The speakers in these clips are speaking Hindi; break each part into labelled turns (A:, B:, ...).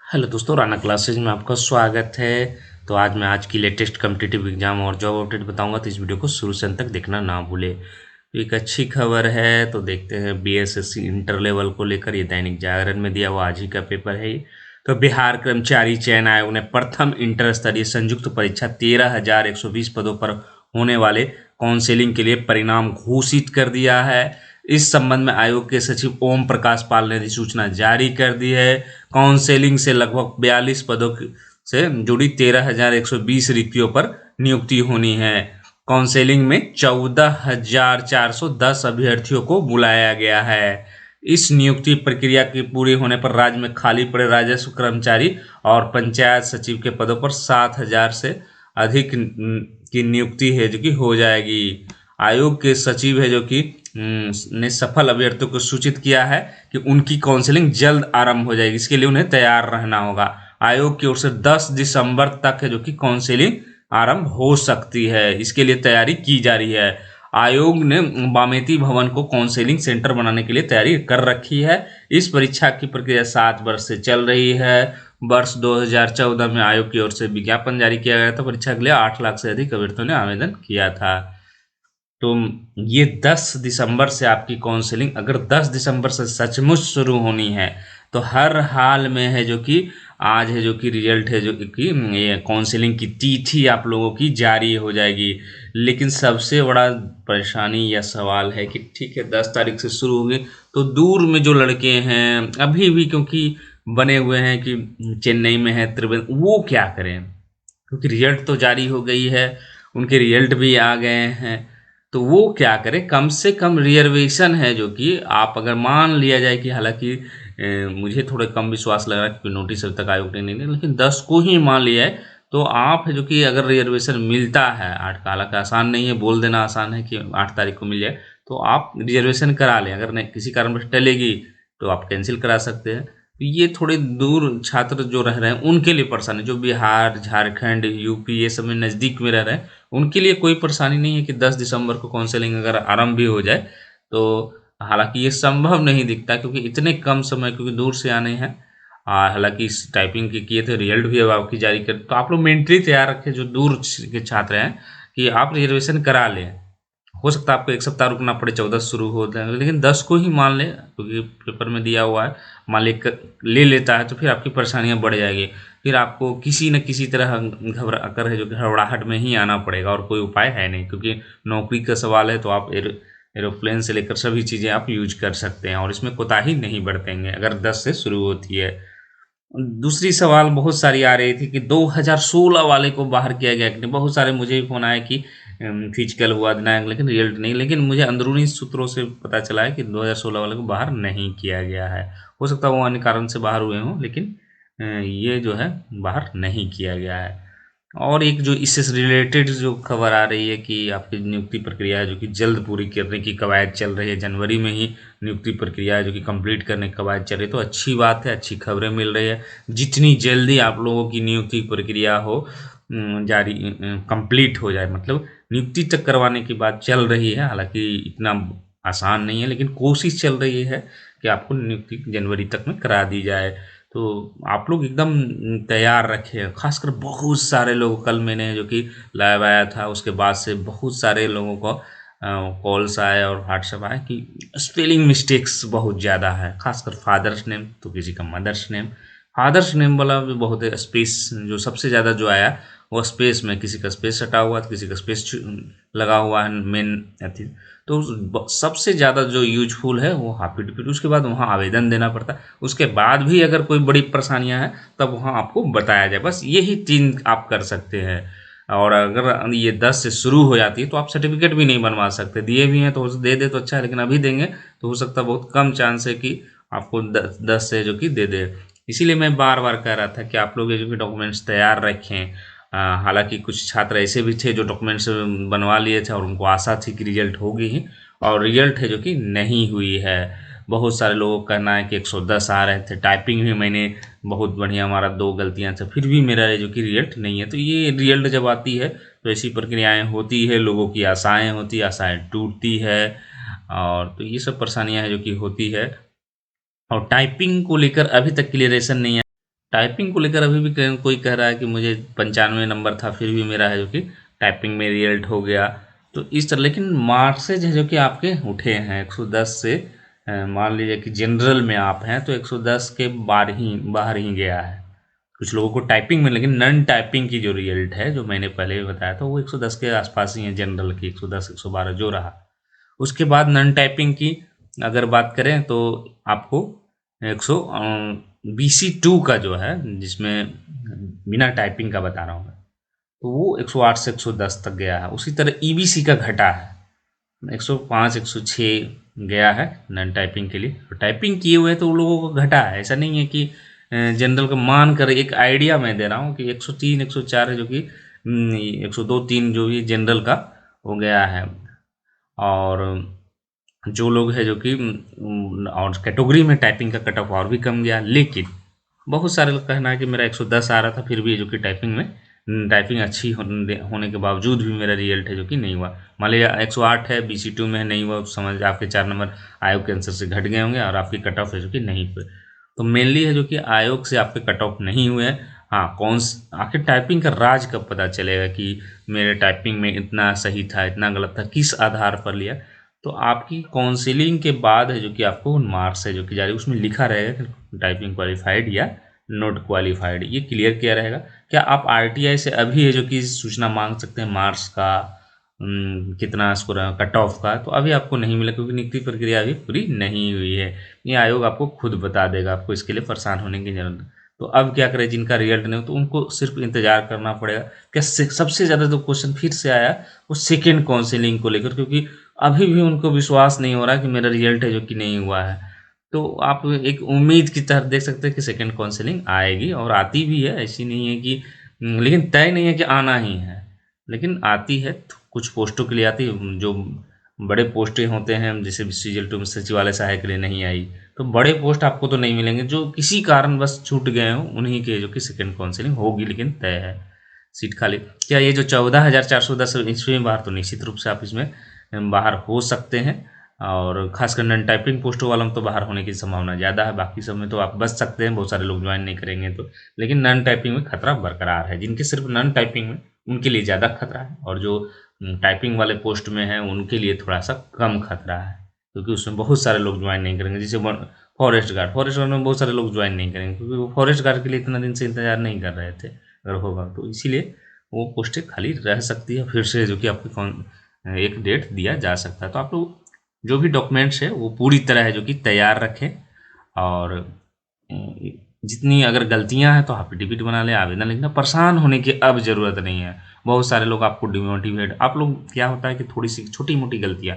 A: हेलो दोस्तों, राना क्लासेज में आपका स्वागत है। तो आज मैं आज की लेटेस्ट कॉम्पिटिटिव एग्जाम और जॉब अपडेट बताऊंगा, तो इस वीडियो को शुरू से अंत तक देखना ना भूले। तो एक अच्छी खबर है, तो देखते हैं बीएसएससी इंटर लेवल को लेकर। ये दैनिक जागरण में दिया हुआ आज ही का पेपर है ये। तो बिहार कर्मचारी चयन आयोग ने प्रथम इंटर स्तरीय संयुक्त परीक्षा 13,120 पदों पर होने वाले काउंसिलिंग के लिए परिणाम घोषित कर दिया है। इस संबंध में आयोग के सचिव ओम प्रकाश पाल ने अधिसूचना जारी कर दी है। काउंसिलिंग से लगभग 42 पदों से जुड़ी 13,120 रिक्तियों पर नियुक्ति होनी है। काउंसिलिंग में 14,410 अभ्यर्थियों को बुलाया गया है। इस नियुक्ति प्रक्रिया के पूरे होने पर राज्य में खाली पड़े राजस्व कर्मचारी और पंचायत सचिव के पदों पर 7,000 से अधिक की नियुक्ति है जो कि हो जाएगी। आयोग के सचिव है जो कि ने सफल अभ्यर्थियों को सूचित किया है कि उनकी काउंसलिंग जल्द आरंभ हो जाएगी। इसके लिए उन्हें तैयार रहना होगा। आयोग की ओर से 10 दिसंबर तक है जो कि काउंसलिंग आरंभ हो सकती है। इसके लिए तैयारी की जा रही है। आयोग ने बामेती भवन को काउंसलिंग सेंटर बनाने के लिए तैयारी कर रखी है। इस परीक्षा की प्रक्रिया 7 वर्ष से चल रही है। वर्ष 2014 में आयोग की ओर से विज्ञापन जारी किया गया था। परीक्षा के लिए 8 लाख से अधिक अभ्यर्थियों ने आवेदन किया था। तो ये 10 दिसंबर से आपकी काउंसलिंग, अगर 10 दिसंबर से सचमुच शुरू होनी है तो हर हाल में है जो कि आज है जो कि रिजल्ट है जो कि ये काउंसलिंग की तिथि आप लोगों की जारी हो जाएगी। लेकिन सबसे बड़ा परेशानी या सवाल है कि ठीक है 10 तारीख से शुरू होगी, तो दूर में जो लड़के हैं अभी भी क्योंकि बने हुए हैं कि चेन्नई में है, त्रिवेंद्र, वो क्या करें? क्योंकि रिजल्ट तो जारी हो गई है, उनके रिजल्ट भी आ गए हैं, तो वो क्या करें? कम से कम रिजर्वेशन है जो कि आप अगर मान लिया जाए कि हालांकि मुझे थोड़ा कम विश्वास लग रहा है क्योंकि नोटिस अभी तक आयोग ने नहीं दिया, लेकिन 10 को ही मान लिया है तो आप है जो कि अगर रिजर्वेशन मिलता है 8 का, हालांकि आसान नहीं है, बोल देना आसान है कि 8 तारीख को मिल जाए, तो आप रिजर्वेशन करा लें। अगर नहीं किसी कारणवश टलेगी तो आप कैंसिल करा सकते हैं। तो ये थोड़े दूर छात्र जो रह रहे हैं उनके लिए परेशानी, जो बिहार, झारखंड, यूपी ये सब में नज़दीक में रह रहे हैं उनके लिए कोई परेशानी नहीं है कि 10 दिसंबर को काउंसलिंग अगर आरंभ भी हो जाए तो। हालांकि ये संभव नहीं दिखता क्योंकि इतने कम समय, क्योंकि दूर से आने हैं। हालांकि इस टाइपिंग के किए थे, रिजल्ट भी अब आपकी जारी कर, तो आप लोग मेंटली तैयार रखें जो दूर के छात्र हैं कि आप रिजर्वेशन करा लें। हो सकता है आपको 1 सप्ताह रुकना पड़े, 14 शुरू हो जाए, लेकिन 10 को ही मान लें क्योंकि पेपर में दिया हुआ है। मान ले लेता है तो फिर आपकी परेशानियां बढ़ जाएगी। फिर आपको किसी न किसी तरह घबरा कर है जो कि हड़बड़ाहट में ही आना पड़ेगा और कोई उपाय है नहीं, क्योंकि नौकरी का सवाल है। तो आप एरोप्लेन से लेकर सभी चीज़ें आप यूज कर सकते हैं और इसमें कोताही नहीं बरतेंगे अगर 10 से शुरू होती है। दूसरी सवाल बहुत सारी आ रही थी कि 2016 वाले को बाहर किया गया कि नहीं। बहुत सारे मुझे भी फोन आए कि फिजिकल हुआ दिनांक लेकिन रिजल्ट नहीं, लेकिन मुझे अंदरूनी सूत्रों से पता चला है कि 2016 वाले को बाहर नहीं किया गया है। हो सकता है वो अन्य कारण से बाहर हुए हों, लेकिन ये जो है बाहर नहीं किया गया है। और एक जो इससे रिलेटेड जो खबर आ रही है कि आपकी नियुक्ति प्रक्रिया है जो कि जल्द पूरी करने की कवायद चल रही है। जनवरी में ही नियुक्ति प्रक्रिया है जो कि कंप्लीट करने की कवायद चल रही है, तो अच्छी बात है, अच्छी खबरें मिल रही है। जितनी जल्दी आप लोगों की नियुक्ति प्रक्रिया हो जारी कंप्लीट हो जाए, मतलब नियुक्ति तक करवाने की बात चल रही है। हालांकि इतना आसान नहीं है, लेकिन कोशिश चल रही है कि आपको नियुक्ति जनवरी तक में करा दी जाए। तो आप लोग एकदम तैयार रखें। खासकर बहुत सारे लोग, कल मैंने जो कि लाइव आया था उसके बाद से बहुत सारे लोगों को कॉल्स आए और व्हाट्सएप आए कि स्पेलिंग मिस्टेक्स बहुत ज़्यादा है। खासकर फादर्स नेम तो किसी का मदर्स नेम, फादर्स नेम वाला भी बहुत है। स्पेस जो सबसे ज़्यादा जो आया वो स्पेस में, किसी का स्पेस हटा हुआ तो किसी का स्पेस लगा हुआ है मेन अथी। तो सबसे ज़्यादा जो यूजफुल है वो हाफी डिप्टी, उसके बाद वहाँ आवेदन देना पड़ता है। उसके बाद भी अगर कोई बड़ी परेशानियाँ हैं तब वहाँ आपको बताया जाए। बस यही 3 आप कर सकते हैं। और अगर ये 10 से शुरू हो जाती है तो आप सर्टिफिकेट भी नहीं बनवा सकते। दिए भी हैं तो दे दे तो अच्छा है, लेकिन अभी देंगे तो हो सकता है बहुत कम चांस है कि आपको 10 से जो कि दे दे। इसीलिए मैं बार बार कह रहा था कि आप लोग ये जो कि डॉक्यूमेंट्स तैयार रखें। हालांकि कुछ छात्र ऐसे भी थे जो डॉक्यूमेंट्स बनवा लिए थे और उनको आशा थी कि रिजल्ट होगी ही, और रिजल्ट है जो कि नहीं हुई है। बहुत सारे लोगों का कहना है कि 110 आ रहे थे। टाइपिंग भी मैंने बहुत बढ़िया, हमारा 2 गलतियां थे, फिर भी मेरा जो कि रिजल्ट नहीं है। तो ये रिजल्ट जब आती है तो ऐसी प्रक्रियाएं होती है, लोगों की आशाएं होती है, आशाएं टूटती है, और तो ये सब परेशानियां हैं जो कि होती है। और टाइपिंग को लेकर अभी तक क्लियरेशन नहीं है। टाइपिंग को लेकर अभी भी कोई कह रहा है कि मुझे 95 नंबर था फिर भी मेरा है जो कि टाइपिंग में रिजल्ट हो गया। तो इस तरह लेकिन मार्क्सेज है जो कि आपके उठे हैं 110 से। मान लीजिए कि जनरल में आप हैं तो 110 के बाहर ही गया है कुछ लोगों को टाइपिंग में। लेकिन नन टाइपिंग की जो रिजल्ट है जो मैंने पहले भी बताया था वो 110 के आसपास ही है, जनरल की 110 112 जो रहा। उसके बाद नन टाइपिंग की अगर बात करें तो आपको 100 BC2 का जो है जिसमें बिना टाइपिंग का बता रहा हूँ मैं, तो वो 108 से 110 तक गया है। उसी तरह EBC का घटा है 105 106 गया है नन टाइपिंग के लिए। तो टाइपिंग किए हुए तो उन लोगों को घटा है, ऐसा नहीं है कि जनरल का मान कर एक आइडिया मैं दे रहा हूँ कि 103 104 है जो कि 102 3 जो भी जनरल का हो गया है। और जो लोग हैं जो कि और कैटेगरी में टाइपिंग का कट ऑफ और भी कम गया। लेकिन बहुत सारे लोग कहना है कि मेरा 110 आ रहा था फिर भी जो कि टाइपिंग अच्छी होने के बावजूद भी मेरा रिजल्ट है जो कि नहीं हुआ। मान लीजिए 108 है BC2 में है नहीं हुआ, समझ आपके 4 नंबर आयोग के आंसर से घट गए होंगे और आपकी कट ऑफ है जो कि नहीं हुए। तो मेनली है जो कि आयोग से आपके कट ऑफ नहीं हुए हैं। हाँ, आखिर टाइपिंग का राज कब पता चलेगा कि मेरे टाइपिंग में इतना सही था इतना गलत था, किस आधार पर लिया। तो आपकी काउंसलिंग के बाद है जो कि आपको मार्क्स है जो कि जारी उसमें लिखा रहेगा कि टाइपिंग क्वालिफाइड या नॉट क्वालिफाइड, ये क्लियर किया रहेगा। क्या आप RTI से अभी है जो कि सूचना मांग सकते हैं मार्क्स का, कितना स्कोर है कट ऑफ का, तो अभी आपको नहीं मिला क्योंकि नियुक्ति प्रक्रिया अभी पूरी नहीं हुई है। ये आयोग आपको खुद बता देगा, आपको इसके लिए परेशान होने की जरूरत नहीं। तो अब क्या करें, जिनका रिजल्ट नहीं हो तो उनको सिर्फ इंतजार करना पड़ेगा। क्या सबसे ज़्यादा जो क्वेश्चन फिर से आया वो सेकेंड काउंसिलिंग को लेकर, क्योंकि अभी भी उनको विश्वास नहीं हो रहा कि मेरा रिजल्ट है जो कि नहीं हुआ है। तो आप एक उम्मीद की तरह देख सकते हैं कि सेकंड काउंसलिंग आएगी और आती भी है, ऐसी नहीं है कि लेकिन तय नहीं है कि आना ही है, लेकिन आती है। तो कुछ पोस्टों के लिए आती है, जो बड़े पोस्टें होते हैं जैसे CGL2 में सचिवालय सहायक के लिए नहीं आई, तो बड़े पोस्ट आपको तो नहीं मिलेंगे। जो किसी कारण बस छूट गए हों उन्हीं के जो कि सेकंड काउंसलिंग होगी, लेकिन तय है सीट खाली। क्या ये जो 14,410 ईस्वी में बाहर, तो निश्चित रूप से आप इसमें बाहर हो सकते हैं। और खासकर नन टाइपिंग पोस्टों वालों में तो बाहर होने की संभावना ज़्यादा है, बाकी सब में तो आप बच सकते हैं, बहुत सारे लोग ज्वाइन नहीं करेंगे तो। लेकिन नन टाइपिंग में खतरा बरकरार है, जिनके सिर्फ नन टाइपिंग में उनके लिए ज़्यादा खतरा है, और जो टाइपिंग वाले पोस्ट में है उनके लिए थोड़ा सा कम खतरा है, क्योंकि उसमें बहुत सारे लोग ज्वाइन नहीं करेंगे। जैसे फॉरेस्ट गार्ड में बहुत सारे लोग ज्वाइन नहीं करेंगे, क्योंकि वो फॉरेस्ट गार्ड के लिए इतना दिन से इंतजार नहीं कर रहे थे, अगर होगा तो इसीलिए वो पोस्टें खाली रह सकती है। फिर से जो कि आपको एक डेट दिया जा सकता है। तो आप लोग जो भी डॉक्यूमेंट्स है वो पूरी तरह है जो कि तैयार रखें, और जितनी अगर गलतियां हैं तो एफिडेविट बना लें, आवेदन लिखना। परेशान होने की अब ज़रूरत नहीं है। बहुत सारे लोग आपको डिमोटिवेट, आप लोग क्या होता है कि थोड़ी सी छोटी मोटी गलतियाँ,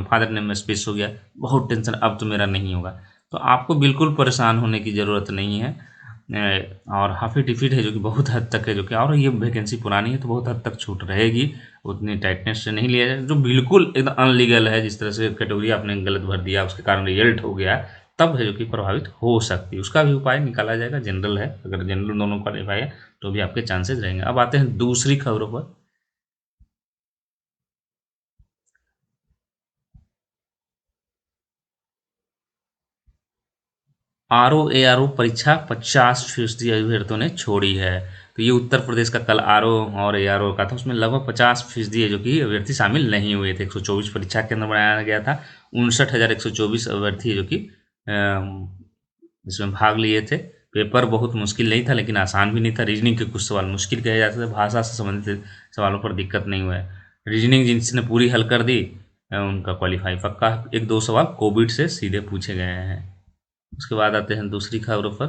A: फादर नेम में स्पेस हो गया, बहुत टेंशन, अब तो मेरा नहीं होगा। तो आपको बिल्कुल परेशान होने की ज़रूरत नहीं है। और हाफी टिफिट है जो कि बहुत हद तक है जो कि, और ये वैकेंसी पुरानी है तो बहुत हद तक छूट रहेगी, उतनी टाइटनेस से नहीं लिया जाए। जो बिल्कुल एकदम अनलीगल है, जिस तरह से कैटेगरी आपने गलत भर दिया उसके कारण रिजल्ट हो गया, तब है जो कि प्रभावित हो सकती है, उसका भी उपाय निकाला जाएगा। जनरल है, अगर जनरल दोनों क्वालिफाई है तो भी आपके चांसेस रहेंगे। अब आते हैं दूसरी खबरों पर। RO ARO परीक्षा 50% अभ्यर्थियों ने छोड़ी है। तो ये उत्तर प्रदेश का कल RO और ARO का था, उसमें लगभग 50% है जो कि अभ्यर्थी शामिल नहीं हुए थे। 124 परीक्षा केंद्र बनाया गया था, 59,124 अभ्यर्थी है जो कि इसमें भाग लिए थे। पेपर बहुत मुश्किल नहीं था लेकिन आसान भी नहीं था। रीजनिंग के कुछ सवाल मुश्किल कहे जाते थे, भाषा से संबंधित सवालों पर दिक्कत नहीं हुआ है। रीजनिंग जिनने पूरी हल कर दी उनका क्वालिफाई पक्का। एक दो सवाल कोविड से सीधे पूछे गए हैं। उसके बाद आते हैं दूसरी खबरों पर।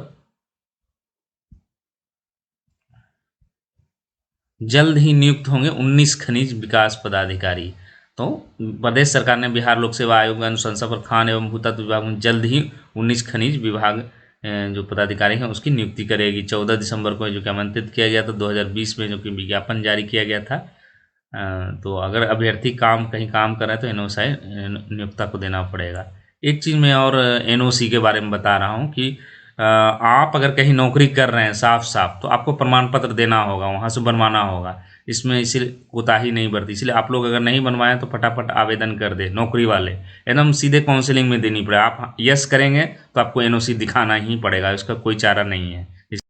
A: जल्द ही नियुक्त होंगे 19 खनिज विकास पदाधिकारी। तो प्रदेश सरकार ने बिहार लोक सेवा आयोग की अनुशंसा पर खान एवं भूतत्व विभाग में जल्द ही 19 खनिज विभाग जो पदाधिकारी हैं उसकी नियुक्ति करेगी। 14 दिसंबर को जो कि आमंत्रित किया गया था, 2020 में जो कि विज्ञापन जारी किया गया था। तो अगर अभ्यर्थी कहीं काम कर रहे हैं तो NOC नियोक्ता को देना पड़ेगा। एक चीज़ मैं और NOC के बारे में बता रहा हूँ कि आप अगर कहीं नौकरी कर रहे हैं साफ साफ, तो आपको प्रमाण पत्र देना होगा, वहाँ से बनवाना होगा। इसमें इसीलिए कोताही नहीं बरती, इसलिए आप लोग अगर नहीं बनवाएं तो फटाफट आवेदन कर दे। नौकरी वाले एकदम सीधे काउंसलिंग में देनी पड़े। आप यस करेंगे तो आपको NOC दिखाना ही पड़ेगा, इसका कोई चारा नहीं है।